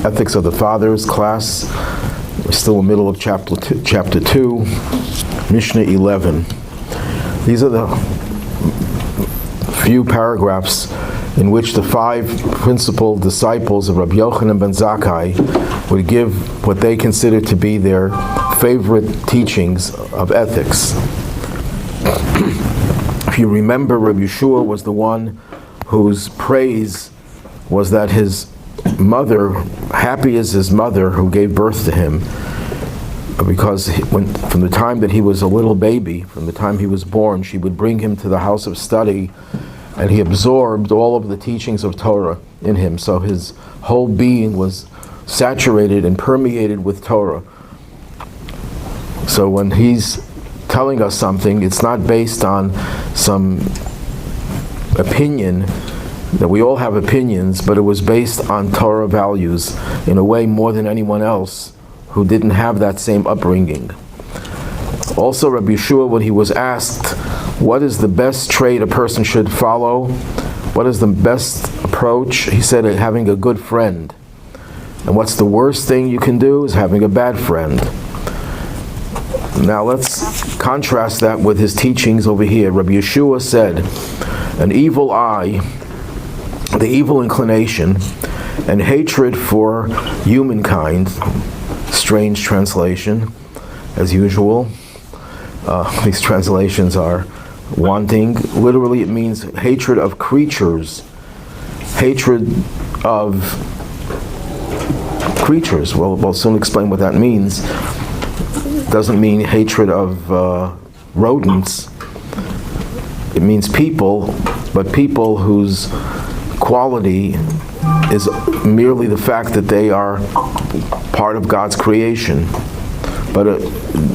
Ethics of the Fathers class. We're still in the middle of chapter 2, Mishnah 11. These are the few paragraphs in which the 5 principal disciples of Rabbi Yochanan ben Zakkai would give what they consider to be their favorite teachings of ethics. If you remember, Rabbi Yehoshua was the one whose praise was that his mother, happy as his mother who gave birth to him, because from the time that he was a little baby, from the time he was born, she would bring him to the house of study, and he absorbed all of the teachings of Torah in him. So his whole being was saturated and permeated with Torah. So when he's telling us something, it's not based on some opinion, that we all have opinions, but it was based on Torah values in a way more than anyone else who didn't have that same upbringing. Also, Rabbi Yehoshua, when he was asked, what is the best trait a person should follow? What is the best approach? He said, having a good friend. And what's the worst thing you can do is having a bad friend. Now let's contrast that with his teachings over here. Rabbi Yehoshua said, an evil eye, the evil inclination, and hatred for humankind, strange translation, as usual. These translations are wanting. Literally it means hatred of creatures. Hatred of creatures. Well, we'll soon explain what that means. Doesn't mean hatred of rodents. It means people, but people whose quality is merely the fact that they are part of God's creation. But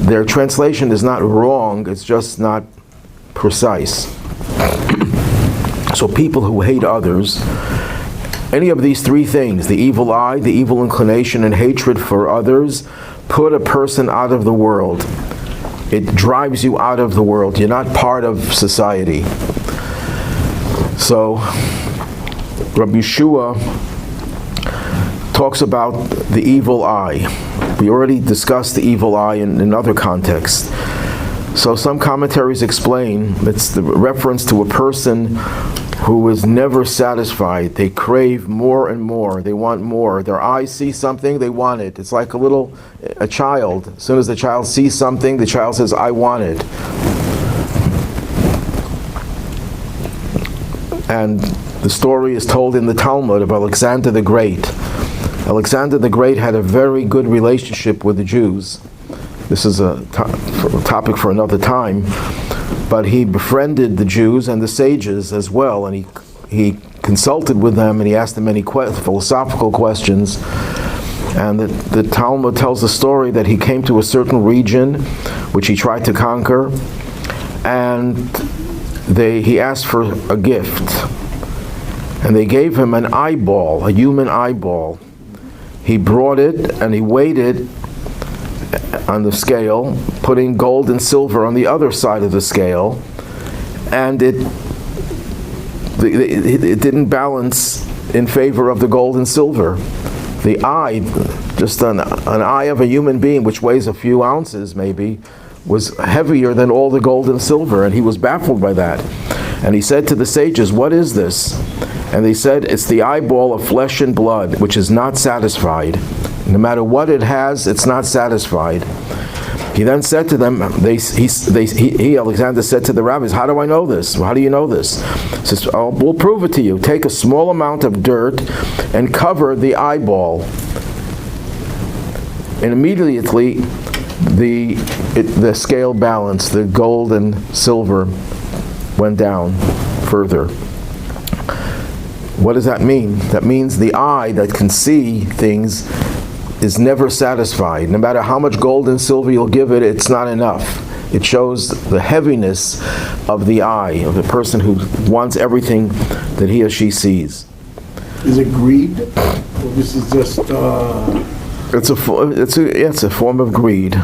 their translation is not wrong, it's just not precise. So people who hate others, any of these 3 things, the evil eye, the evil inclination, and hatred for others, put a person out of the world. It drives you out of the world. You're not part of society. So Rabbi Yehoshua talks about the evil eye. We already discussed the evil eye in another context. So some commentaries explain it's the reference to a person who is never satisfied. They crave more and more. They want more. Their eyes see something, they want it. It's like a child. As soon as the child sees something, the child says, I want it. And the story is told in the Talmud of Alexander the Great. Alexander the Great had a very good relationship with the Jews. This is a topic for another time. But he befriended the Jews and the sages as well, and he consulted with them, and he asked them many philosophical questions. And the Talmud tells the story that he came to a certain region which he tried to conquer, and he asked for a gift. And they gave him an eyeball, a human eyeball. He brought it and he weighed it on the scale, putting gold and silver on the other side of the scale, and it didn't balance in favor of the gold and silver. The eye, just an eye of a human being, which weighs a few ounces maybe, was heavier than all the gold and silver, and he was baffled by that. And he said to the sages, what is this? And they said, it's the eyeball of flesh and blood, which is not satisfied. No matter what it has, it's not satisfied. He then said to them, Alexander said to the rabbis, how do I know this? How do you know this? He says, we'll prove it to you. Take a small amount of dirt and cover the eyeball. And immediately the scale balanced, the gold and silver went down further. What does that mean? That means the eye that can see things is never satisfied. No matter how much gold and silver you'll give it, it's not enough. It shows the heaviness of the eye, of the person who wants everything that he or she sees. Is it greed? Or this is just... It's a form of greed.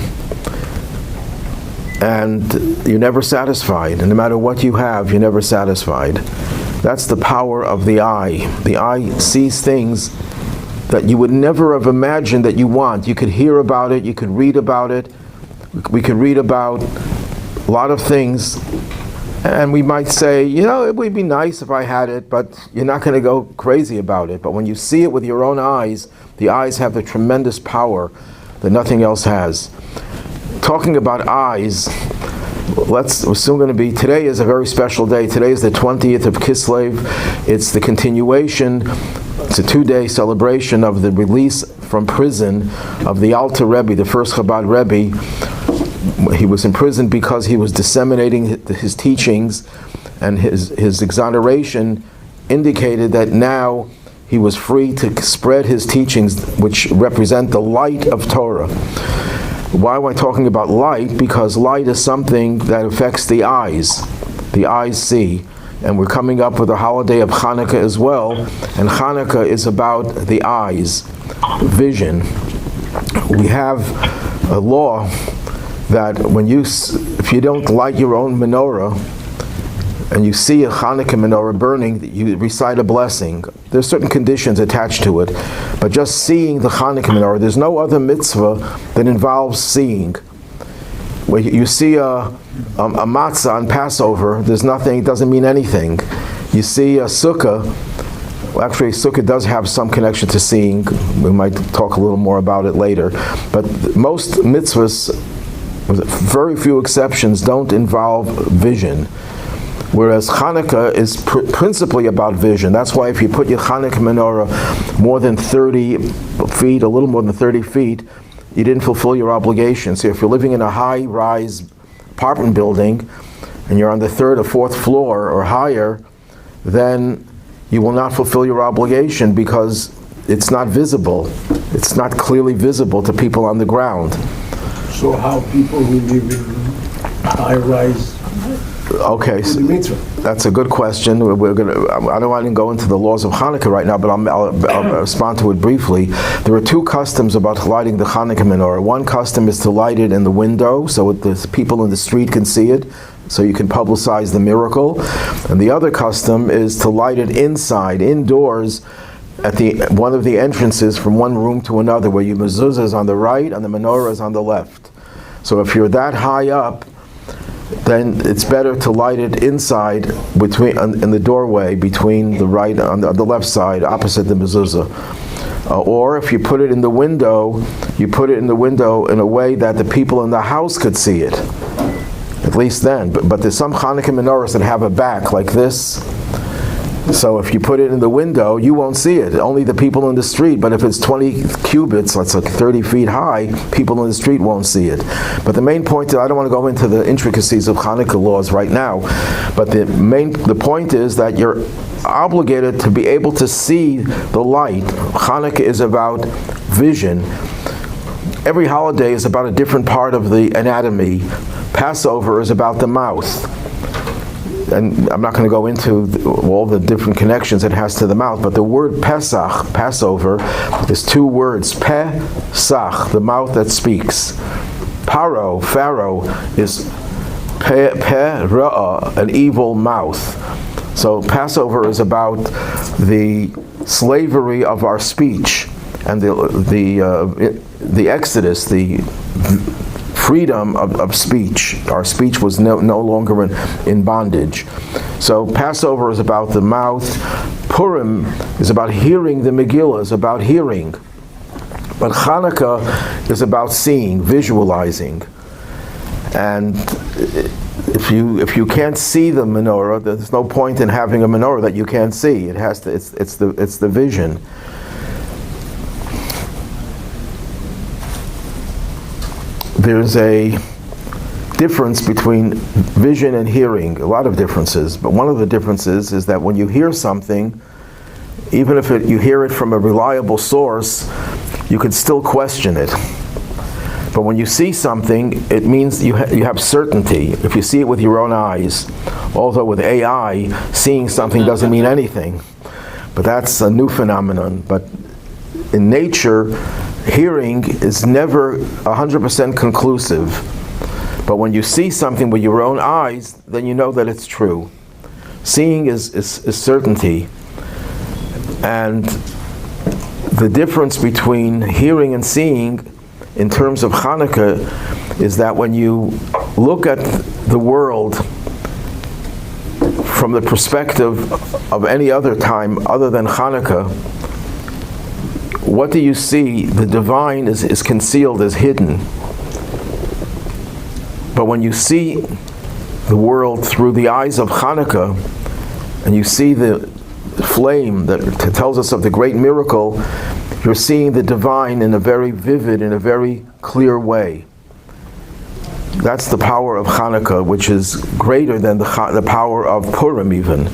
And you're never satisfied. And no matter what you have, you're never satisfied. That's the power of the eye. The eye sees things that you would never have imagined that you want. You could hear about it, you could read about it, we could read about a lot of things, and we might say, it would be nice if I had it, but you're not going to go crazy about it. But when you see it with your own eyes, the eyes have the tremendous power that nothing else has. Talking about eyes, we're soon going to be, today is a very special day. Today is the 20th of Kislev. It's the continuation, it's a 2-day celebration of the release from prison of the Alter Rebbe, the first Chabad Rebbe. He was imprisoned because he was disseminating his teachings, and his exoneration indicated that now he was free to spread his teachings, which represent the light of Torah. Why am I talking about light? Because light is something that affects the eyes. The eyes see. And we're coming up with a holiday of Chanukah as well. And Chanukah is about the eyes, vision. We have a law that if you don't light your own menorah, and you see a Chanukah menorah burning, you recite a blessing. There's certain conditions attached to it. But just seeing the Chanukah menorah, there's no other mitzvah that involves seeing. When you see a matzah on Passover, there's nothing, it doesn't mean anything. You see a sukkah, well, actually sukkah does have some connection to seeing. We might talk a little more about it later. But most mitzvahs, with very few exceptions, don't involve vision. Whereas Chanukah is principally about vision. That's why if you put your Chanukah menorah more than 30 feet, a little more than 30 feet, you didn't fulfill your obligation. So if you're living in a high-rise apartment building, and you're on the 3rd or 4th floor or higher, then you will not fulfill your obligation because it's not visible. It's not clearly visible to people on the ground. So how people who live in high-rise, okay, so that's a good question. I don't want to go into the laws of Chanukah right now, but I'll respond to it briefly. There are 2 customs about lighting the Chanukah menorah. One custom is to light it in the window so the people in the street can see it, so you can publicize the miracle. And the other custom is to light it inside, indoors, at one of the entrances from one room to another, where your mezuzah is on the right and the menorah is on the left. So if you're that high up, then it's better to light it inside in the doorway between the right on the left side opposite the mezuzah. Or if you put it in the window, you put it in the window in a way that the people in the house could see it. At least then. But there's some Chanukah menorahs that have a back like this. So if you put it in the window, you won't see it. Only the people in the street. But if it's 20 cubits, that's like 30 feet high, people in the street won't see it. But the main point is, I don't want to go into the intricacies of Chanukah laws right now, but the point is that you're obligated to be able to see the light. Chanukah is about vision. Every holiday is about a different part of the anatomy. Passover is about the mouth. And I'm not going to go into all the different connections it has to the mouth, but the word Pesach, Passover, is 2 words. Pesach, the mouth that speaks. Pharaoh is Ra'ah, an evil mouth. So Passover is about the slavery of our speech and the exodus, the freedom of speech. Our speech was no longer in bondage. So Passover is about the mouth. Purim is about hearing. The Megillah is about hearing. But Chanukah is about seeing, visualizing. And if you can't see the menorah, there's no point in having a menorah that you can't see. It has to. It's the vision. There's a difference between vision and hearing, a lot of differences, but one of the differences is that when you hear something, even if you hear it from a reliable source, you could still question it. But when you see something, it means you have certainty. If you see it with your own eyes, although with AI, seeing something doesn't mean anything. But that's a new phenomenon. But in nature, hearing is never 100% conclusive. But when you see something with your own eyes, then you know that it's true. Seeing is certainty. And the difference between hearing and seeing in terms of Chanukah is that when you look at the world from the perspective of any other time other than Chanukah, what do you see? The divine is concealed, is hidden. But when you see the world through the eyes of Chanukah, and you see the flame that tells us of the great miracle, you're seeing the divine in a very vivid, in a very clear way. That's the power of Chanukah, which is greater than the power of Purim even.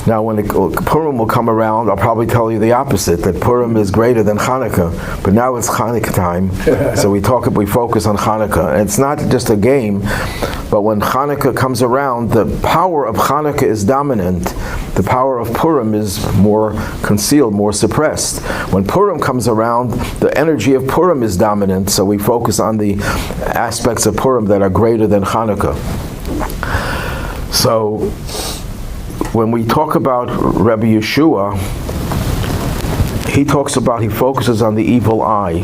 Now when Purim will come around, I'll probably tell you the opposite, that Purim is greater than Chanukah, but now it's Chanukah time, so we focus on Chanukah. And it's not just a game, but when Chanukah comes around, the power of Chanukah is dominant. The power of Purim is more concealed, more suppressed. When Purim comes around, the energy of Purim is dominant, so we focus on the aspects of Purim that are greater than Chanukah. So, when we talk about Rabbi Yehoshua, he focuses on the evil eye.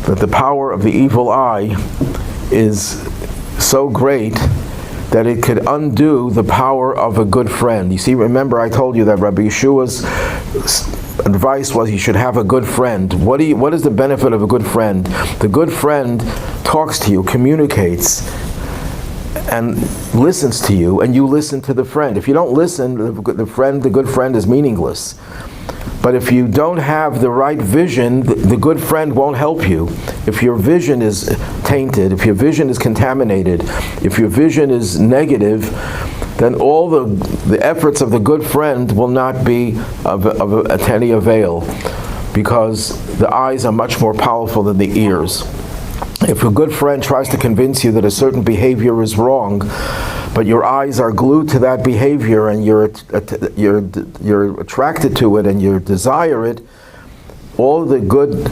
That the power of the evil eye is so great that it could undo the power of a good friend. You see, remember I told you that Rabbi Yeshua's advice was you should have a good friend. What is the benefit of a good friend? The good friend talks to you, communicates, and listens to you, and you listen to the friend. If you don't listen, the good friend is meaningless. But if you don't have the right vision, the good friend won't help you. If your vision is tainted, if your vision is contaminated, if your vision is negative, then all the efforts of the good friend will not be of any avail, because the eyes are much more powerful than the ears. If a good friend tries to convince you that a certain behavior is wrong, but your eyes are glued to that behavior and you're attracted to it and you desire it, all the good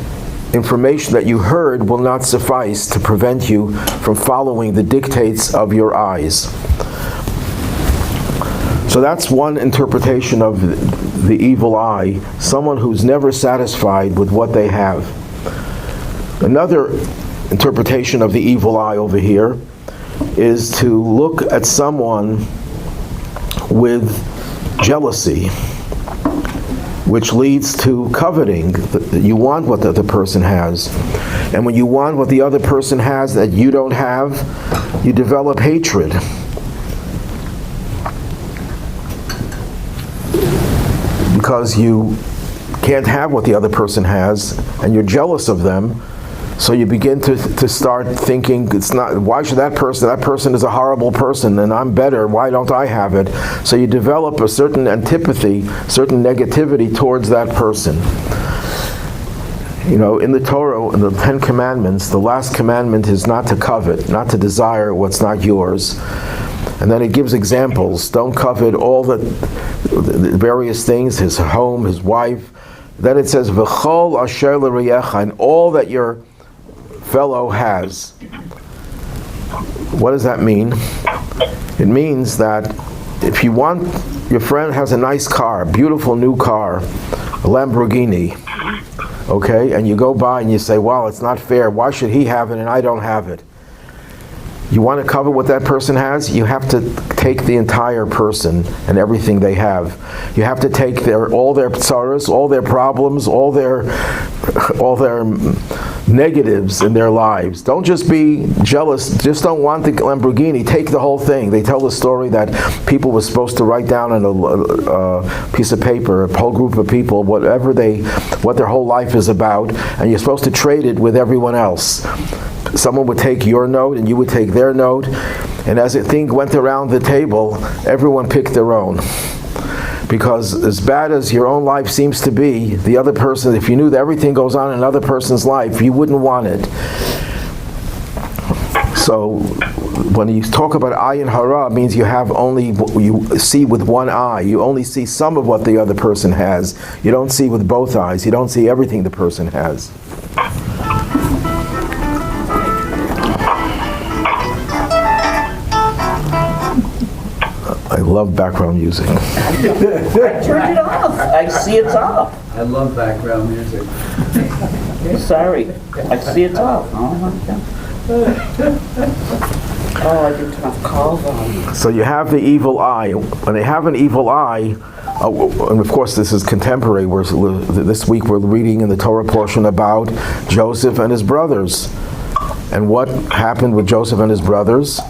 information that you heard will not suffice to prevent you from following the dictates of your eyes. So that's one interpretation of the evil eye, someone who's never satisfied with what they have. Another interpretation of the evil eye over here is to look at someone with jealousy, which leads to coveting. You want what the other person has. And when you want what the other person has that you don't have, you develop hatred. Because you can't have what the other person has, and you're jealous of them. So you begin to start thinking, it's not, why should that person is a horrible person and I'm better, why don't I have it? So you develop a certain antipathy, certain negativity towards that person. You know, in the Torah, in the 10 Commandments, the last commandment is not to covet, not to desire what's not yours. And then it gives examples. Don't covet all the various things, his home, his wife. Then it says, V'chol asher l'reyecha, and all that your fellow has. What does that mean? It means that if you want, your friend has a nice car, beautiful new car, a Lamborghini, okay, and you go by and you say, wow, it's not fair, why should he have it and I don't have it? You want to cover what that person has? You have to take the entire person and everything they have. You have to take all their tsaras, all their problems, all their negatives in their lives. Don't just be jealous, just don't want the Lamborghini, take the whole thing. They tell the story that people were supposed to write down on a piece of paper, a whole group of people, what their whole life is about, and you're supposed to trade it with everyone else. Someone would take your note and you would take their note, and as the thing went around the table, everyone picked their own. Because as bad as your own life seems to be, the other person, if you knew that everything goes on in another person's life, you wouldn't want it. So when you talk about ayin hara, it means you see with one eye. You only see some of what the other person has. You don't see with both eyes. You don't see everything the person has. I love background music. I turned it off. I see it's off. I love background music. Sorry, I see it's off. Oh, I didn't turn off call volume. So you have the evil eye. When they have an evil eye, and of course this is contemporary, this week we're reading in the Torah portion about Joseph and his brothers. And what happened with Joseph and his brothers?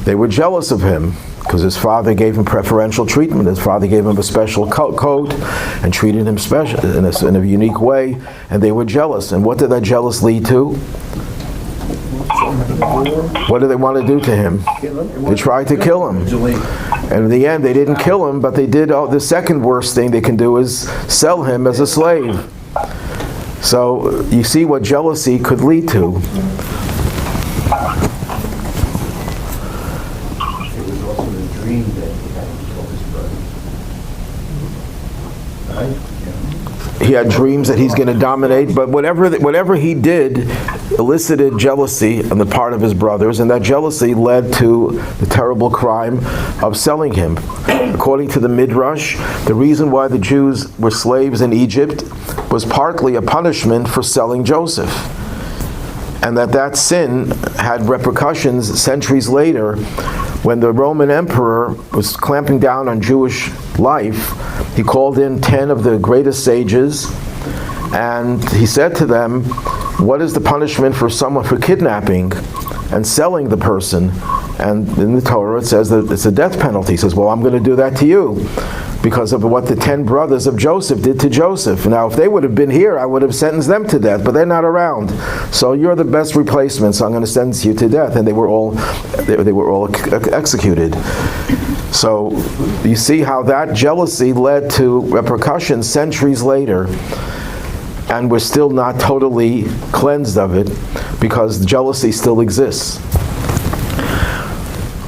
They were jealous of him because his father gave him preferential treatment. His father gave him a special coat and treated him special in a unique way, and they were jealous. And what did that jealous lead to? What did they want to do to him? They tried to kill him. And in the end, they didn't kill him, but they did the second worst thing they can do is sell him as a slave. So you see what jealousy could lead to. It was also the dream that he had to kill his brother. Right? He had dreams that he's going to dominate, but whatever he did elicited jealousy on the part of his brothers, and that jealousy led to the terrible crime of selling him. According to the Midrash, the reason why the Jews were slaves in Egypt was partly a punishment for selling Joseph, and that sin had repercussions centuries later when the Roman emperor was clamping down on Jewish life. He called in 10 of the greatest sages, and he said to them, what is the punishment for someone for kidnapping and selling the person? And in the Torah it says that it's a death penalty. He says, well, I'm going to do that to you because of what the 10 brothers of Joseph did to Joseph. Now, if they would have been here, I would have sentenced them to death, but they're not around. So you're the best replacement, so I'm going to sentence you to death. And they were all executed. So you see how that jealousy led to repercussions centuries later, and we're still not totally cleansed of it because jealousy still exists.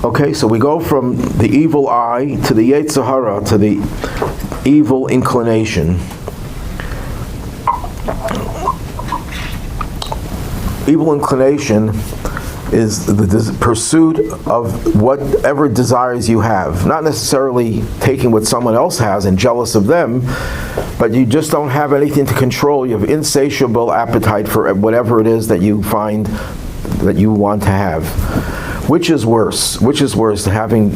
Okay, so we go from the evil eye to the Yetzer Hara to the evil inclination. Evil inclination is the pursuit of whatever desires you have. Not necessarily taking what someone else has and jealous of them, but you just don't have anything to control. You have insatiable appetite for whatever it is that you find that you want to have. Which is worse? Which is worse, having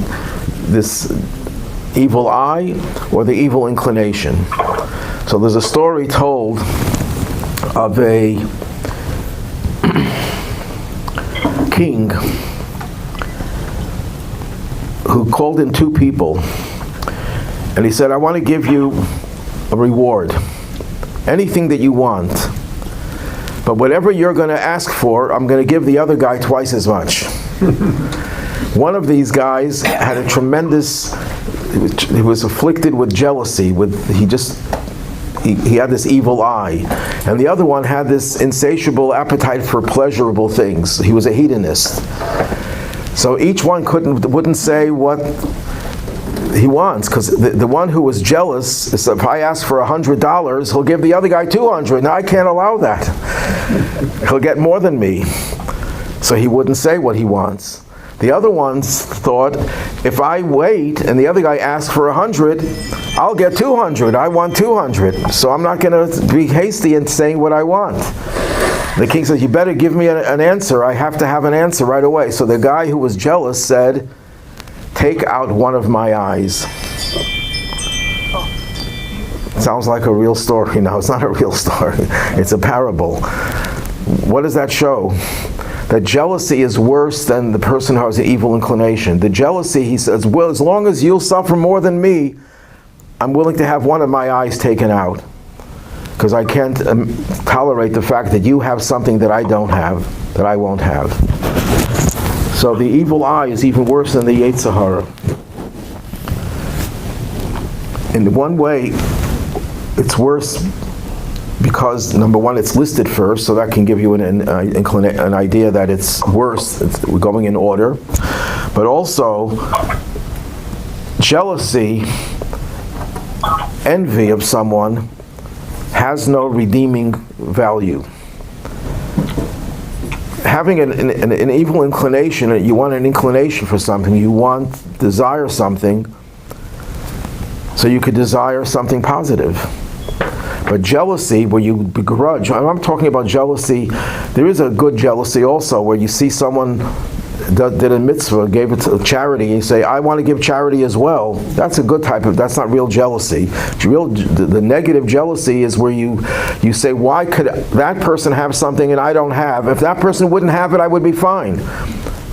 this evil eye or the evil inclination? So there's a story told of a king who called in 2 people, and he said, I want to give you a reward, anything that you want, but whatever you're going to ask for, I'm going to give the other guy twice as much. One of these guys had a tremendous, he was afflicted with jealousy, he had this evil eye, and the other one had this insatiable appetite for pleasurable things. He was a hedonist. So each one wouldn't say what he wants, because the one who was jealous is, if I ask for $100, he'll give the other guy $200. Now I can't allow that. He'll get more than me. So he wouldn't say what he wants. The other ones thought, if I wait and the other guy asks for 100, I'll get 200. I want 200. So I'm not going to be hasty in saying what I want. The king says, you better give me an answer. I have to have an answer right away. So the guy who was jealous said, take out one of my eyes. Sounds like a real story. No, it's not a real story. It's a parable. What does that show? That jealousy is worse than the person who has an evil inclination. The jealousy, he says, well, as long as you'll suffer more than me, I'm willing to have one of my eyes taken out. Because I can't tolerate the fact that you have something that I don't have, that I won't have. So the evil eye is even worse than the Yetzer Hara. In one way, it's worse because, number one, it's listed first, so that can give you an idea that it's worse. We're going in order. But also, jealousy, envy of someone, has no redeeming value. Having an evil inclination, you want an inclination for something, desire something, so you could desire something positive. But jealousy, where you begrudge, I'm talking about jealousy, there is a good jealousy also, where you see someone did a mitzvah, gave it to charity, and you say, I want to give charity as well. That's a good type of, that's not real jealousy. The negative jealousy is where you say, why could that person have something and I don't have? If that person wouldn't have it, I would be fine.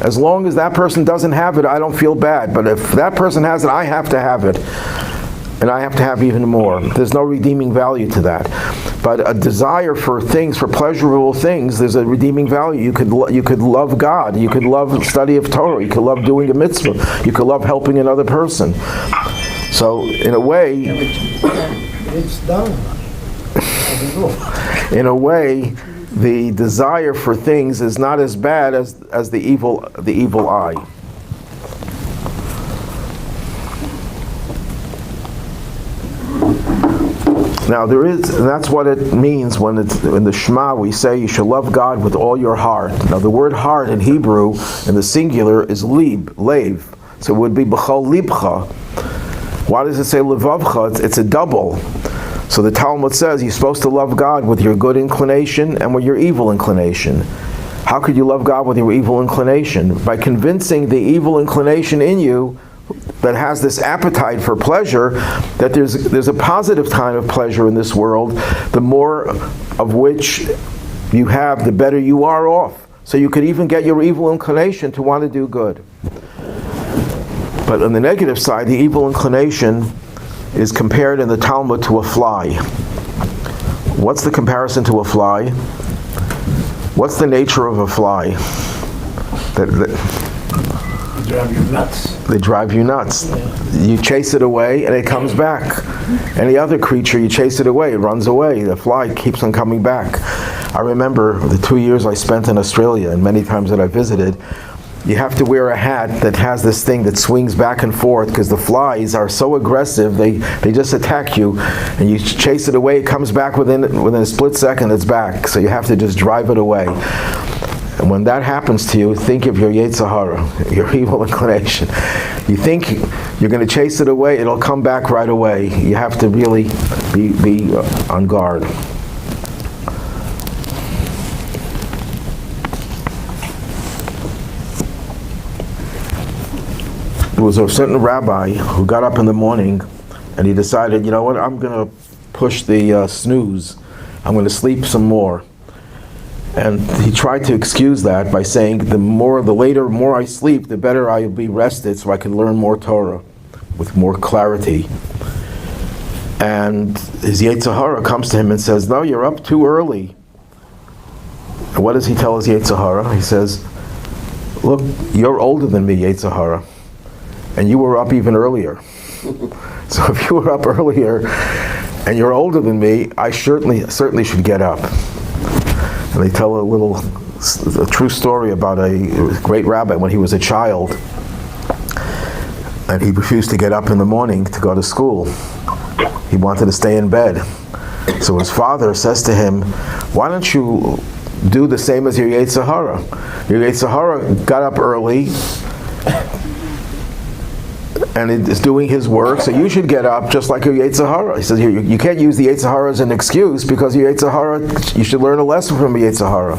As long as that person doesn't have it, I don't feel bad. But if that person has it, I have to have it. And I have to have even more. There's no redeeming value to that. But a desire for things, for pleasurable things, there's a redeeming value. You could love God. You could love study of Torah. You could love doing a mitzvah. You could love helping another person. So, in a way, It's done. I don't know. in a way, the desire for things is not as bad as the evil eye. Now that's what it means when it's in the Shema we say you shall love God with all your heart. Now the word heart in Hebrew in the singular is lev. So it would be b'chol libcha. Why does it say levavcha? It's a double. So the Talmud says you're supposed to love God with your good inclination and with your evil inclination. How could you love God with your evil inclination? By convincing the evil inclination in you that has this appetite for pleasure, that there's a positive kind of pleasure in this world. The more of which you have, the better you are off. So you could even get your evil inclination to want to do good. But on the negative side, the evil inclination is compared in the Talmud to a fly. What's the comparison to a fly? What's the nature of a fly? Drive you nuts. They drive you nuts. You chase it away and it comes back. Any other creature, you chase it away, it runs away. The fly keeps on coming back. I remember the 2 years I spent in Australia and many times that I visited, you have to wear a hat that has this thing that swings back and forth because the flies are so aggressive, they just attack you and you chase it away, it comes back within a split second, it's back. So you have to just drive it away. And when that happens to you, think of your Yetzer Hara, your evil inclination. You think you're going to chase it away, it'll come back right away. You have to really be on guard. There was a certain rabbi who got up in the morning and he decided, you know what, I'm going to push the snooze. I'm going to sleep some more. And he tried to excuse that by saying, the more I sleep, the better I'll be rested so I can learn more Torah with more clarity. And his Yetzer Hara comes to him and says, no, you're up too early. And what does he tell his Yetzer Hara? He says, look, you're older than me, Yetzer Hara, and you were up even earlier. So if you were up earlier and you're older than me, I certainly should get up. And they tell a true story about a great rabbi when he was a child, and he refused to get up in the morning to go to school. He wanted to stay in bed. So his father says to him, why don't you do the same as your Yetzer Hara? Your Yetzer Hara got up early and it is doing his work, so you should get up just like your Yetzer Hara. He says, you can't use the Yetzer Hara as an excuse because your Yetzer Hara, you should learn a lesson from your Yetzer Hara.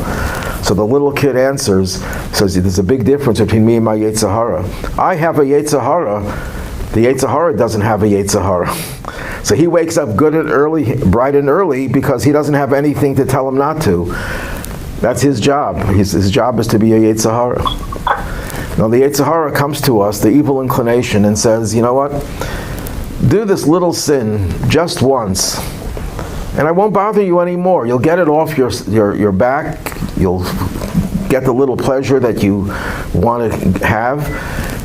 So the little kid answers, says, there's a big difference between me and my Yetzer Hara. I have a Yetzer Hara. The Yetzer Hara doesn't have a Yetzer Hara. So he wakes up good and early, bright and early, because he doesn't have anything to tell him not to. That's his job. His job is to be a Yetzer Hara. Now the Yetzer Hara comes to us, the evil inclination, and says, you know what? Do this little sin just once, and I won't bother you anymore. You'll get it off your back. You'll get the little pleasure that you want to have,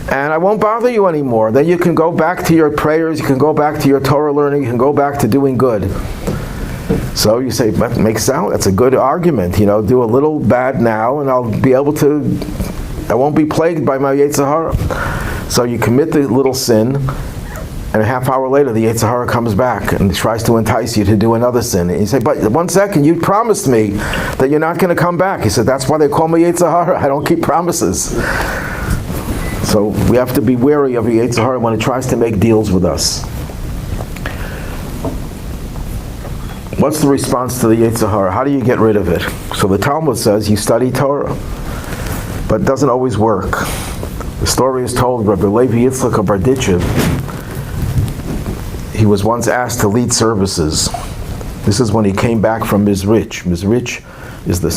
and I won't bother you anymore. Then you can go back to your prayers, you can go back to your Torah learning, you can go back to doing good. So you say, that makes sense. That's a good argument. Do a little bad now, and I'll be able to. I won't be plagued by my Yetzer Hara. So you commit the little sin, and a half hour later the Yetzer Hara comes back and tries to entice you to do another sin. And you say, but 1 second, you promised me that you're not going to come back. He said, that's why they call me Yetzer Hara. I don't keep promises. So we have to be wary of the Yetzer Hara when it tries to make deals with us. What's the response to the Yetzer Hara? How do you get rid of it? So the Talmud says you study Torah, but it doesn't always work. The story is told, Rabbi Yehoshua of Berditchev, he was once asked to lead services. This is when he came back from Mizrich. Mizrich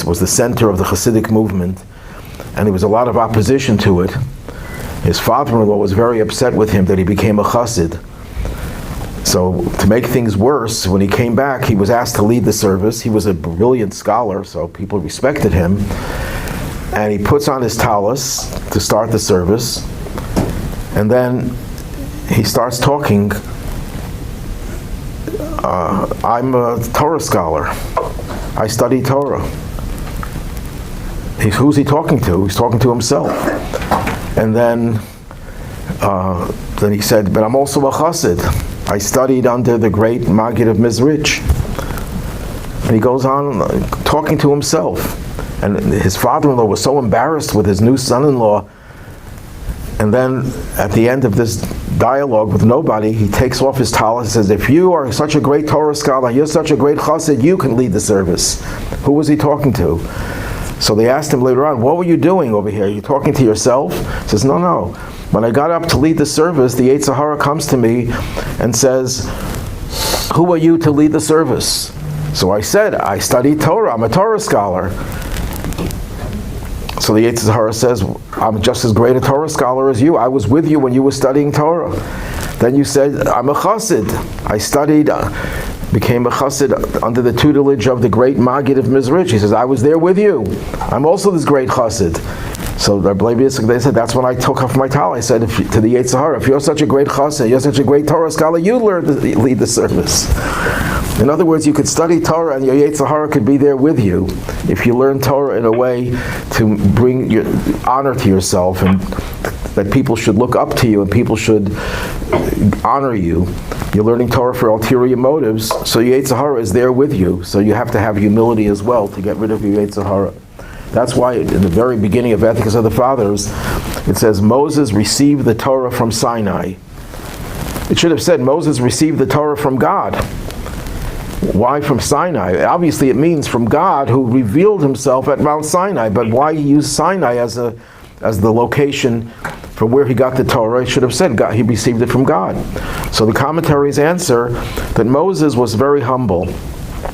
was the center of the Hasidic movement, and there was a lot of opposition to it. His father-in-law was very upset with him that he became a Chassid. So to make things worse, when he came back, he was asked to lead the service. He was a brilliant scholar, so people respected him. And he puts on his talus to start the service, and then he starts talking. I'm a Torah scholar. I study Torah. Who's he talking to? He's talking to himself. And then he said, but I'm also a chassid. I studied under the great Maggid of Mizrich. And he goes on talking to himself. And his father-in-law was so embarrassed with his new son-in-law. And then at the end of this dialogue with nobody, he takes off his talus and says, if you are such a great Torah scholar, you're such a great chassid, you can lead the service. Who was he talking to? So they asked him later on, what were you doing over here? Are you talking to yourself? He says, no. When I got up to lead the service, the Yetzer Hara comes to me and says, who are you to lead the service? So I said, I study Torah, I'm a Torah scholar. So the Yetzer Hara says, I'm just as great a Torah scholar as you. I was with you when you were studying Torah. Then you said, I'm a chassid. I studied, became a chassid under the tutelage of the great Maggid of Mizrich. He says, I was there with you. I'm also this great chassid. So they said, that's when I took off my towel. I said to the Yetzer Hara, if you're such a great chassid, you're such a great Torah scholar, you learn to lead the service. In other words, you could study Torah and your Yetzer Hara could be there with you if you learn Torah in a way to bring your honor to yourself, and that people should look up to you and people should honor you. You're learning Torah for ulterior motives, so your Yetzer Hara is there with you. So you have to have humility as well to get rid of your Yetzer Hara. That's why in the very beginning of Ethics of the Fathers, it says Moses received the Torah from Sinai. It should have said Moses received the Torah from God. Why from Sinai? Obviously it means from God, who revealed himself at Mount Sinai, but why he used Sinai as the location from where he got the Torah? It should have said God, he received it from God. So the commentaries answer that Moses was very humble.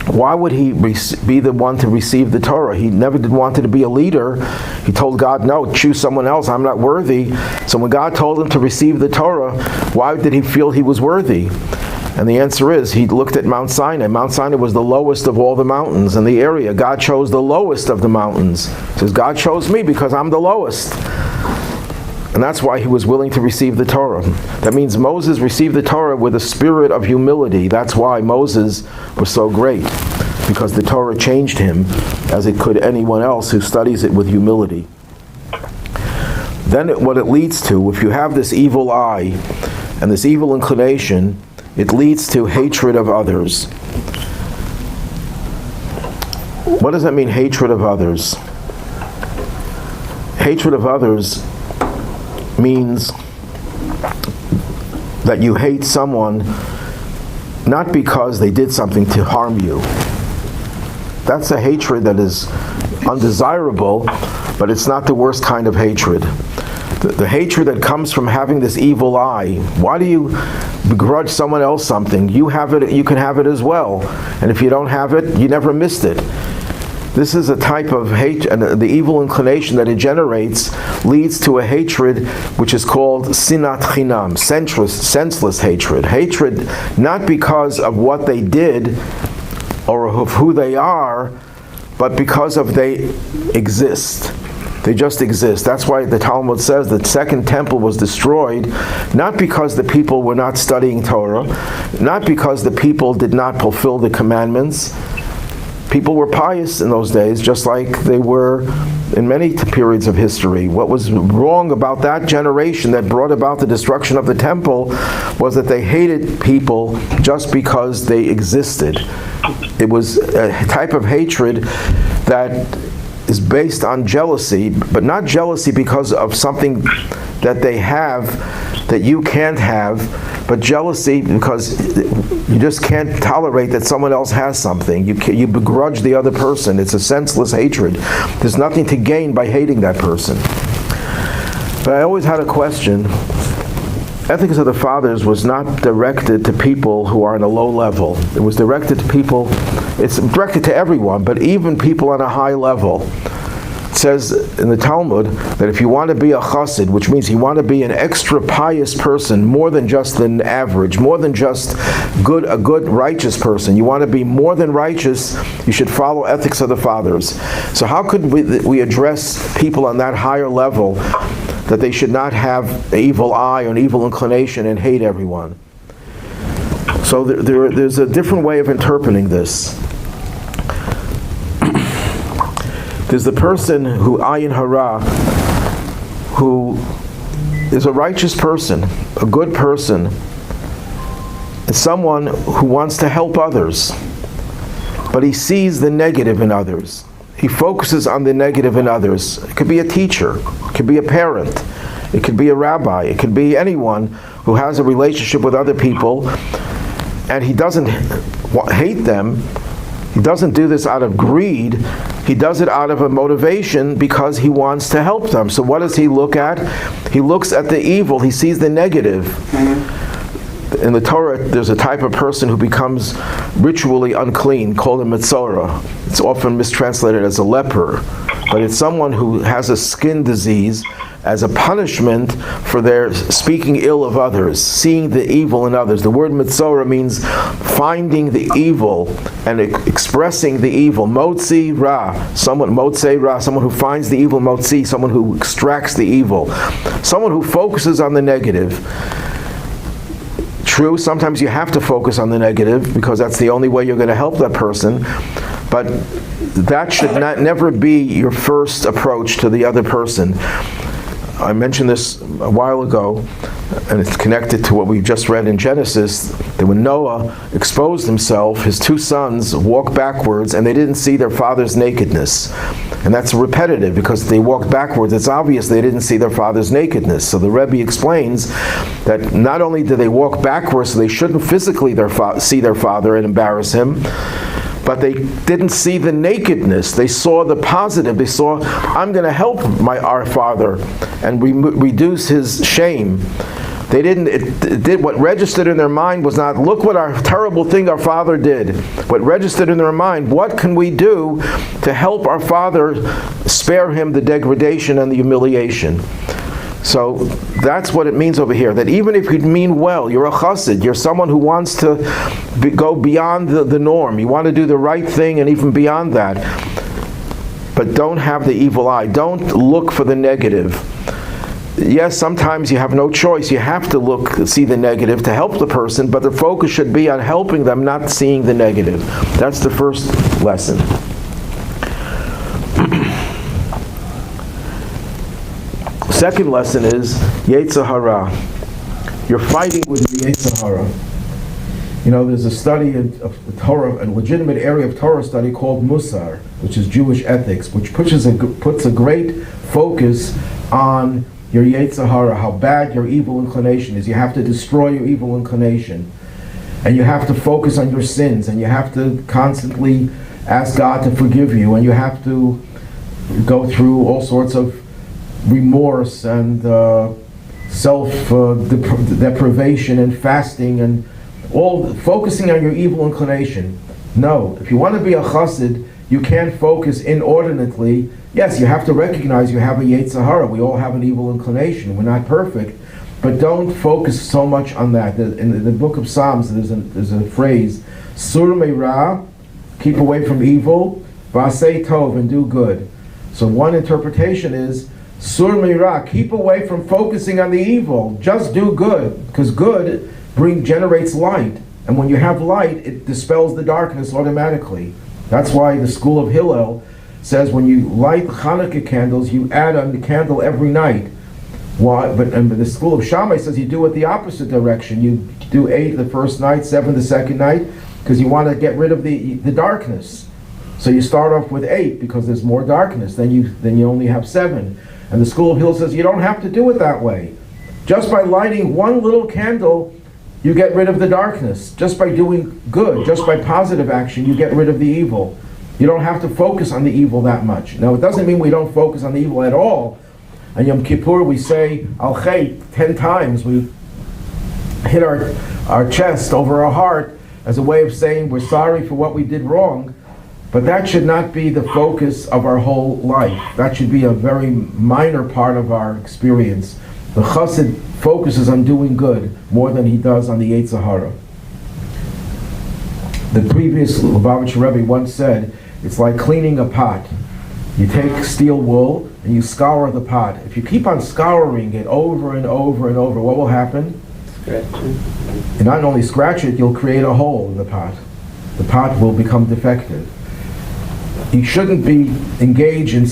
Why would he be the one to receive the Torah? He never did wanted to be a leader. He told God, no, choose someone else, I'm not worthy. So when God told him to receive the Torah, why did he feel he was worthy? And the answer is, he looked at Mount Sinai. Mount Sinai was the lowest of all the mountains in the area. God chose the lowest of the mountains. He says, God chose me because I'm the lowest. And that's why he was willing to receive the Torah. That means Moses received the Torah with a spirit of humility. That's why Moses was so great, because the Torah changed him as it could anyone else who studies it with humility. Then what it leads to, if you have this evil eye and this evil inclination, it leads to hatred of others. What does that mean, hatred of others? Hatred of others means that you hate someone not because they did something to harm you. That's a hatred that is undesirable, but it's not the worst kind of hatred. The hatred that comes from having this evil eye. Why do you begrudge someone else something? You have it, you can have it as well. And if you don't have it, you never missed it. This is a type of hate, and the evil inclination that it generates leads to a hatred which is called sinat chinam, senseless hatred. Hatred not because of what they did or of who they are, but because of they exist. They just exist. That's why the Talmud says the second temple was destroyed, not because the people were not studying Torah, not because the people did not fulfill the commandments. People were pious in those days, just like they were in many periods of history. What was wrong about that generation that brought about the destruction of the temple was that they hated people just because they existed. It was a type of hatred that is based on jealousy, but not jealousy because of something that they have that you can't have, but jealousy because you just can't tolerate that someone else has something. You begrudge the other person. It's a senseless hatred. There's nothing to gain by hating that person. But I always had a question. Ethics of the Fathers was not directed to people who are on a low level. It was directed to people, it's directed to everyone, but even people on a high level. It says in the Talmud that if you want to be a chassid, which means you want to be an extra pious person, more than just an average, more than just a good righteous person, you want to be more than righteous, you should follow ethics of the Fathers. So how could we address people on that higher level that they should not have an evil eye or an evil inclination and hate everyone? So there's a different way of interpreting this. There's the person who ayin Hara, who is a righteous person, a good person, and someone who wants to help others, but he sees the negative in others. He focuses on the negative in others. It could be a teacher, it could be a parent, it could be a rabbi, it could be anyone who has a relationship with other people, and he doesn't hate them. He doesn't do this out of greed. He does it out of a motivation because he wants to help them. So what does he look at? He looks at the evil. He sees the negative. In the Torah, there's a type of person who becomes ritually unclean, called a mitzvah. It's often mistranslated as a leper, but it's someone who has a skin disease as a punishment for their speaking ill of others, seeing the evil in others. The word mitzvah means finding the evil and expressing the evil. Motzi ra, someone who finds the evil. Motzi, someone who extracts the evil. Someone who focuses on the negative. True, sometimes you have to focus on the negative because that's the only way you're going to help that person, but that should never be your first approach to the other person. I mentioned this a while ago, and it's connected to what we just read in Genesis, that when Noah exposed himself, his two sons walked backwards and they didn't see their father's nakedness. And that's repetitive because they walked backwards. It's obvious they didn't see their father's nakedness. So the Rebbe explains that not only did they walk backwards, so they shouldn't physically see their father and embarrass him, but they didn't see the nakedness. They saw the positive. They saw, I'm going to help our father and reduce his shame. They didn't. What registered in their mind was not, look what our terrible thing our father did. What registered in their mind, what can we do to help our father spare him the degradation and the humiliation? So that's what it means over here, that even if you mean well, you're a chassid, you're someone who wants to go beyond the norm, you want to do the right thing and even beyond that, but don't have the evil eye, don't look for the negative. Yes, sometimes you have no choice, you have to see the negative to help the person, but the focus should be on helping them, not seeing the negative. That's the first lesson. Second lesson is Yetzer Hara. You're fighting with the Yetzer Hara. You know, there's a study of Torah, a legitimate area of Torah study called Musar, which is Jewish ethics, which puts a great focus on your Yetzer Hara, how bad your evil inclination is. You have to destroy your evil inclination. And you have to focus on your sins, and you have to constantly ask God to forgive you, and you have to go through all sorts of remorse and self-deprivation and fasting and all focusing on your evil inclination. No, if you want to be a chassid, you can't focus inordinately. Yes, you have to recognize you have a Yetzer Hara. We all have an evil inclination. We're not perfect, but don't focus so much on that. In the book of Psalms, there's a phrase, Sur meira, keep away from evil, Vasei tov, and do good. So one interpretation is, Sur meira, keep away from focusing on the evil. Just do good, because good generates light. And when you have light, it dispels the darkness automatically. That's why the school of Hillel says when you light Chanukah candles, you add a candle every night. Why? But the school of Shammai says you do it the opposite direction. You do 8 the first night, 7 the second night, because you want to get rid of the darkness. So you start off with 8 because there's more darkness. Then you only have 7. And the School of Hill says you don't have to do it that way. Just by lighting one little candle, you get rid of the darkness. Just by doing good, just by positive action, you get rid of the evil. You don't have to focus on the evil that much. Now, it doesn't mean we don't focus on the evil at all. On Yom Kippur, we say Al-Chay 10 times. We hit our chest over our heart as a way of saying we're sorry for what we did wrong. But that should not be the focus of our whole life. That should be a very minor part of our experience. The Chassid focuses on doing good more than he does on the Yetzer Hara. The previous Lubavitcher Rebbe once said, it's like cleaning a pot. You take steel wool and you scour the pot. If you keep on scouring it over and over and over, what will happen? Scratch it. You not only scratch it, you'll create a hole in the pot. The pot will become defective. You shouldn't be engaged in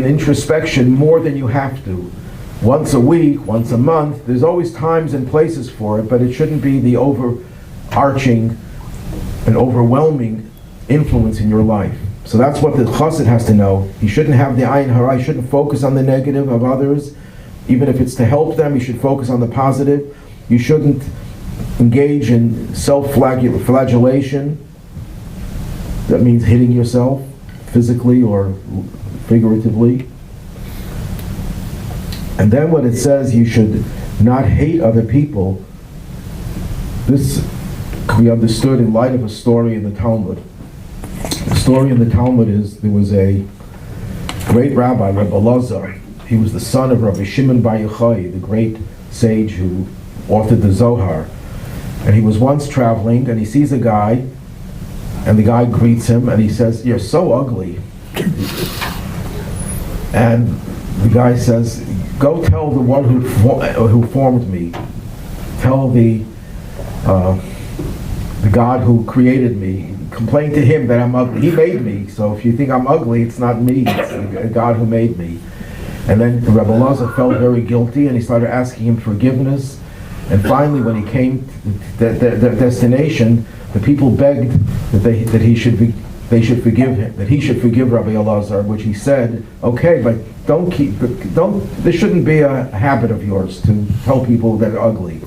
introspection more than you have to. Once a week, once a month, there's always times and places for it, but it shouldn't be the overarching and overwhelming influence in your life. So that's what the chassid has to know. He shouldn't have the ayin hara. He shouldn't focus on the negative of others. Even if it's to help them, you should focus on the positive. You shouldn't engage in self-flagellation. That means hitting yourself physically or figuratively. And then when it says you should not hate other people, this can be understood in light of a story in the Talmud. The story in the Talmud is there was a great rabbi, Rabbi Elazar. He was the son of Rabbi Shimon Bar Yochai, the great sage who authored the Zohar. And he was once traveling and he sees a guy, and the guy greets him and he says, "You're so ugly." And the guy says, "Go tell the one who formed me. Tell the God who created me. Complain to him that I'm ugly. He made me. So if you think I'm ugly, it's not me. It's the God who made me." And then Rabbi Elazar felt very guilty, and he started asking him forgiveness. And finally, when he came to their destination, the people begged that he should forgive him, that he should forgive Rabbi Elazar, which he said, "Okay, but this shouldn't be a habit of yours to tell people that are ugly."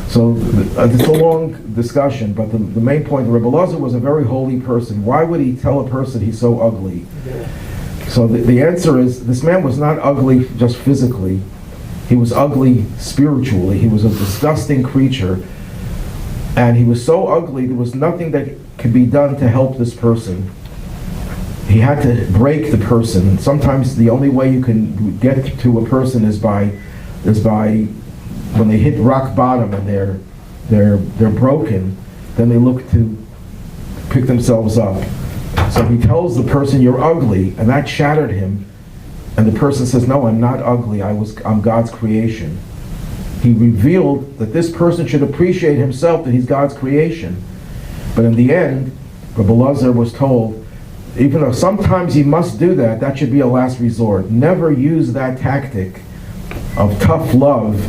So it's a long discussion, but the main point, Rabbi Elazar was a very holy person. Why would he tell a person he's so ugly? So the answer is, this man was not ugly just physically. He was ugly spiritually. He was a disgusting creature. And he was so ugly, there was nothing that could be done to help this person. He had to break the person. Sometimes the only way you can get to a person is by when they hit rock bottom and they're broken, then they look to pick themselves up. So he tells the person, "You're ugly," and that shattered him. And the person says, "No, I'm not ugly. I'm God's creation." He revealed that this person should appreciate himself, that he's God's creation. But in the end, Rabbi Elazar was told, even though sometimes you must do that, that should be a last resort. Never use that tactic of tough love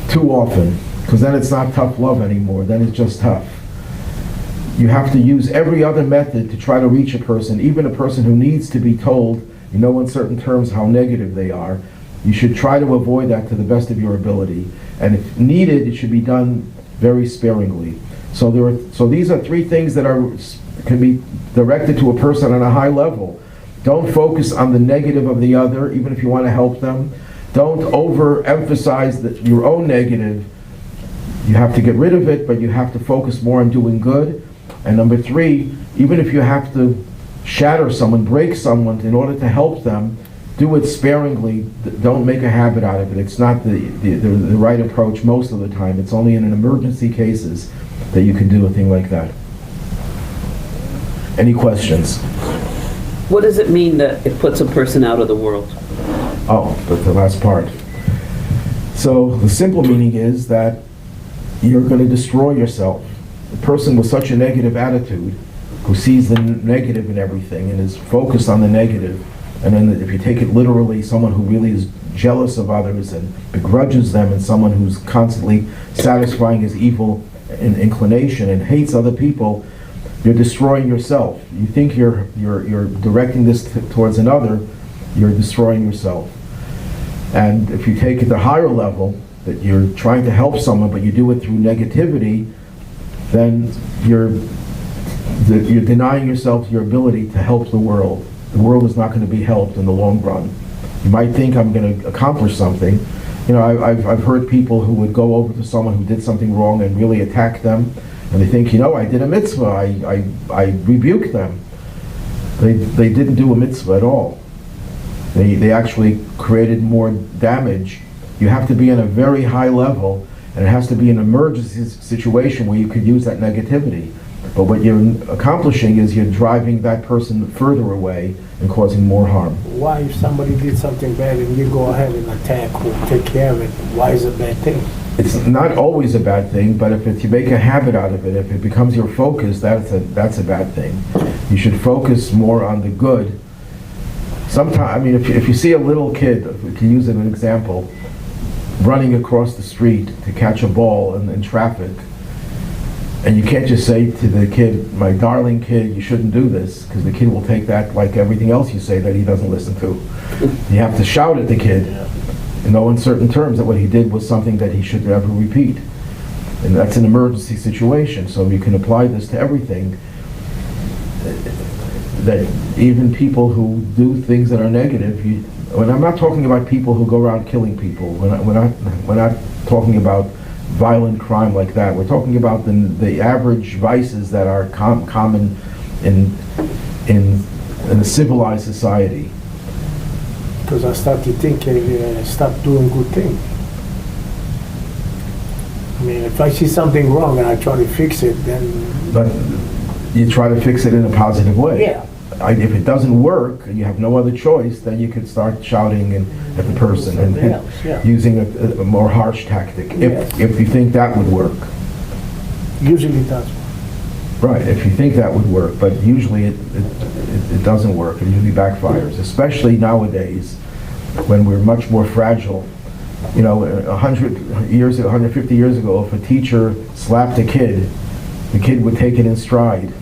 too often, because then it's not tough love anymore, then it's just tough. You have to use every other method to try to reach a person, even a person who needs to be told, you know, in certain terms how negative they are. You should try to avoid that to the best of your ability. And if needed, it should be done very sparingly. So these are 3 things that can be directed to a person on a high level. Don't focus on the negative of the other, even if you want to help them. Don't overemphasize your own negative. You have to get rid of it, but you have to focus more on doing good. And number 3, even if you have to shatter someone, break someone in order to help them, do it sparingly. Don't make a habit out of it. It's not the right approach most of the time. It's only in an emergency cases that you can do a thing like that. Any questions? What does it mean that it puts a person out of the world? Oh, but the last part. So the simple meaning is that you're going to destroy yourself. A person with such a negative attitude, who sees the negative in everything and is focused on the negative, and then if you take it literally, someone who really is jealous of others and begrudges them, and someone who's constantly satisfying his evil inclination and hates other people, you're destroying yourself. You think you're directing this towards another, you're destroying yourself. And if you take it to a higher level, that you're trying to help someone, but you do it through negativity, then you're denying yourself your ability to help the world. The world is not going to be helped in the long run. You might think I'm going to accomplish something. You know, I've heard people who would go over to someone who did something wrong and really attack them, and they think, you know, I did a mitzvah, I rebuked them. They didn't do a mitzvah at all. They actually created more damage. You have to be on a very high level, and it has to be an emergency situation where you could use that negativity. But what you're accomplishing is you're driving that person further away and causing more harm. Why, if somebody did something bad and you go ahead and attack or take care of it, why is it a bad thing? It's not always a bad thing, but if you make a habit out of it, if it becomes your focus, that's a bad thing. You should focus more on the good. Sometimes, I mean, if you see a little kid, to use an example, running across the street to catch a ball in traffic, and you can't just say to the kid, my darling kid, you shouldn't do this, because the kid will take that like everything else you say that he doesn't listen to. You have to shout at the kid in no uncertain terms that what he did was something that he should never repeat. And that's an emergency situation, so you can apply this to everything. That even people who do things that are negative, when I'm not talking about people who go around killing people, we're not talking about violent crime like that. We're talking about the average vices that are common in a civilized society. Because I started thinking, stop doing good things. I mean, if I see something wrong and I try to fix it, then... But you try to fix it in a positive way. Yeah. If it doesn't work and you have no other choice, then you could start shouting at the person and using a more harsh tactic, if you think that would work. Usually it does. Right, if you think that would work, but usually it doesn't work. It usually backfires, especially nowadays when we're much more fragile. You know, 150 years ago, if a teacher slapped a kid, the kid would take it in stride.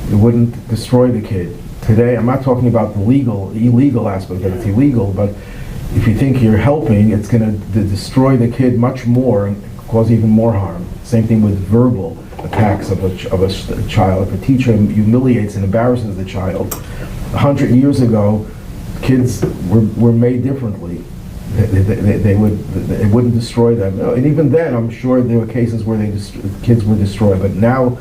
It wouldn't destroy the kid. Today, I'm not talking about the illegal aspect that it's illegal, but if you think you're helping, it's going to destroy the kid much more and cause even more harm. Same thing with verbal attacks of a child. If a teacher humiliates and embarrasses the child, 100 years ago, kids were made differently. They wouldn't destroy them. And even then, I'm sure there were cases where kids were destroyed. But now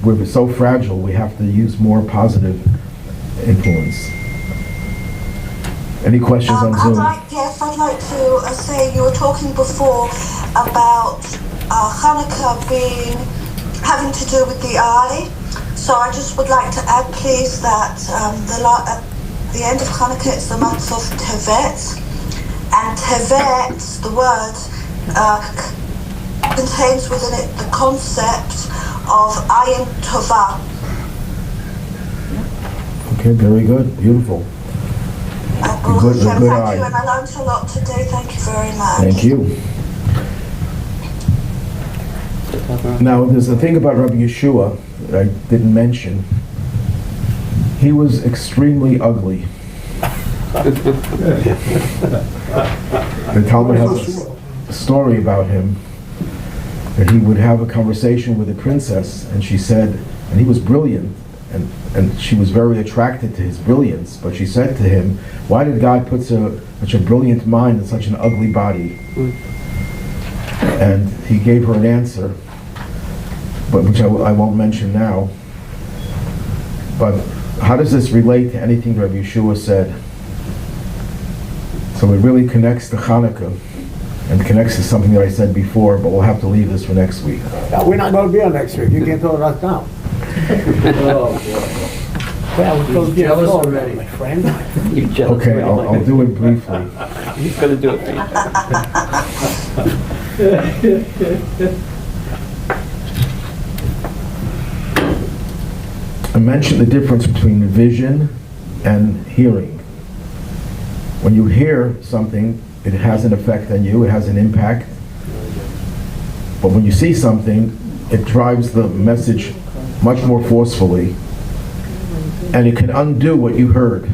we're so fragile, we have to use more positive influence. Any questions on Zoom? I'd like to say, you were talking before about Chanukah having to do with the eye. So I just would like to add, please, that at the end of Chanukah it's the month of Tevet, and Tevet, the word, contains within it the concept of ayin tova. Okay, very good, beautiful. Good Thank eye. you, and I learned a lot today. Thank you very much. Thank you. Now, there's a thing about Rabbi Yehoshua that I didn't mention. He was extremely ugly. The Talmud has a story about him, that he would have a conversation with a princess, and she said, and he was brilliant, and she was very attracted to his brilliance, but she said to him, why did God put such a brilliant mind in such an ugly body? And he gave her an answer, but which I won't mention now. But how does this relate to anything Rabbi Yehoshua said? So it really connects to Chanukah and connects to something that I said before, but we'll have to leave this for next week. Yeah, we're not going to be on next week. You can tell us now. Well, we told you already, my friend. You're jealous. Okay, I'll do it briefly. He's going to do it for you. I mentioned the difference between vision and hearing. When you hear something, it has an effect on you, it has an impact. But when you see something, it drives the message much more forcefully, and it can undo what you heard.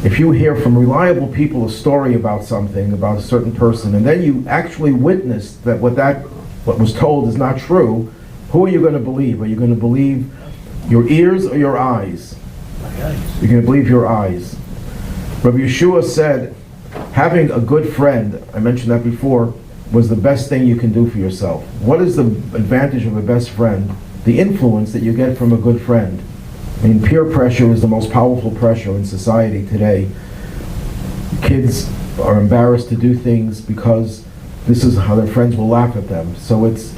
If you hear from reliable people a story about something, about a certain person, and then you actually witnessed that what was told is not true, who are you going to believe? Are you going to believe your ears or your eyes? You're going to believe your eyes. Rabbi Yehoshua said, having a good friend, I mentioned that before, was the best thing you can do for yourself. What is the advantage of a best friend? The influence that you get from a good friend. I mean, peer pressure is the most powerful pressure in society today. Kids are embarrassed to do things because this is how their friends will laugh at them. So it's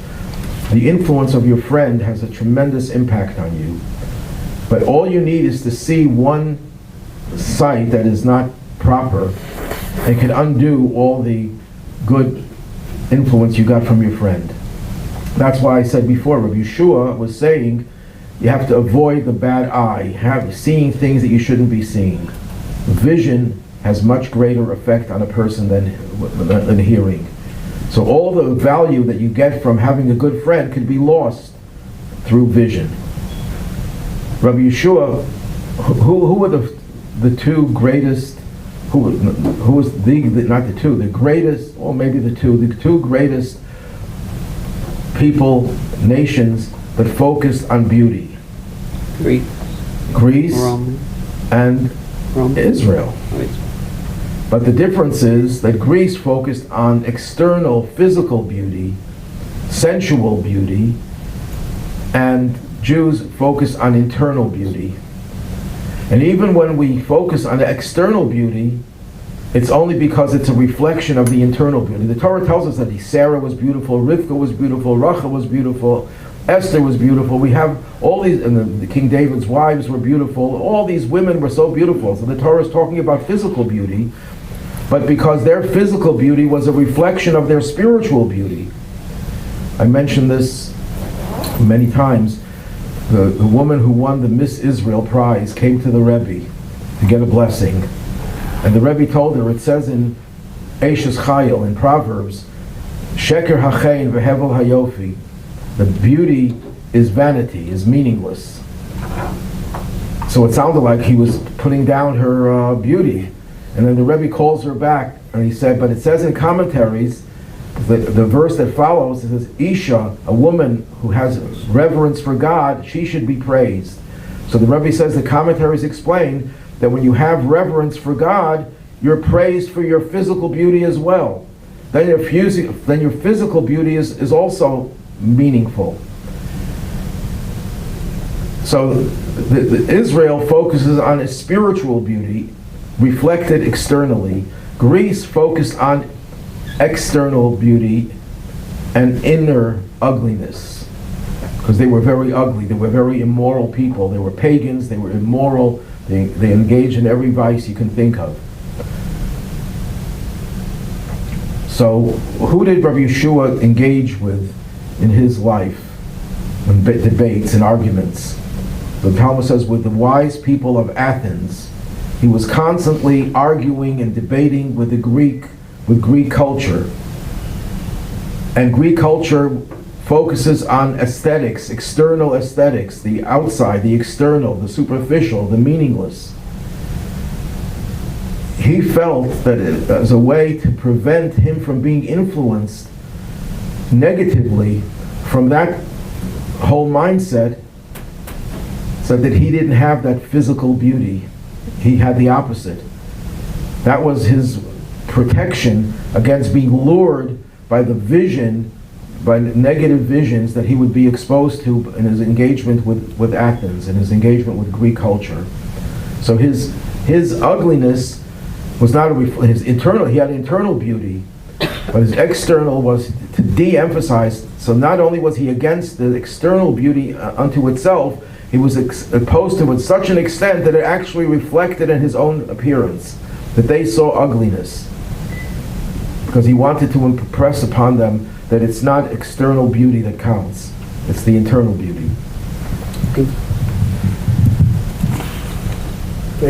the influence of your friend has a tremendous impact on you. But all you need is to see one sight that is not proper and can undo all the good influence you got from your friend. That's why I said before, Rabbi Yehoshua was saying, you have to avoid the bad eye, seeing things that you shouldn't be seeing. Vision has much greater effect on a person than hearing. So all the value that you get from having a good friend could be lost through vision. Rabbi Yehoshua, who were the two greatest, who was the greatest, or maybe the two greatest people, nations that focused on beauty? Greece Roman. and Roman. Israel. But the difference is that Greece focused on external physical beauty, sensual beauty, and Jews focused on internal beauty. And even when we focus on the external beauty, it's only because it's a reflection of the internal beauty. The Torah tells us that Sarah was beautiful, Rivka was beautiful, Rachel was beautiful, Esther was beautiful. We have all these, and the King David's wives were beautiful. All these women were so beautiful. So the Torah is talking about physical beauty, but because their physical beauty was a reflection of their spiritual beauty. I mentioned this many times. The woman who won the Miss Israel prize came to the Rebbe to get a blessing. And the Rebbe told her, it says in Eishes Chayil, in Proverbs, Sheker hachein vehevel hayofi, the beauty is vanity, is meaningless. So it sounded like he was putting down her beauty. And then the Rebbe calls her back, and he said, but it says in commentaries, the verse that follows, it says, Isha, a woman who has reverence for God, she should be praised. So the Rebbe says the commentaries explain that when you have reverence for God, you're praised for your physical beauty as well. Then your physical beauty is also meaningful. So Israel focuses on a spiritual beauty reflected externally. Greece focused on external beauty and inner ugliness, because they were very ugly. They were very immoral people. They were pagans. They were immoral. They engaged in every vice you can think of. So who did Rabbi Yehoshua engage with in his life in debates and arguments? The Talmud says, with the wise people of Athens, he was constantly arguing and debating with Greek culture. And Greek culture focuses on aesthetics, external aesthetics, the outside, the external, the superficial, the meaningless. He felt that as a way to prevent him from being influenced negatively from that whole mindset, so that he didn't have that physical beauty. He had the opposite. That was his protection against being lured by the vision, by negative visions that he would be exposed to in his engagement with Athens, and his engagement with Greek culture. So his ugliness was not his internal. He had internal beauty, but his external was to de-emphasize. So not only was he against the external beauty unto itself, he was opposed to it to such an extent that it actually reflected in his own appearance, that they saw ugliness, because he wanted to impress upon them that it's not external beauty that counts, it's the internal beauty. Okay.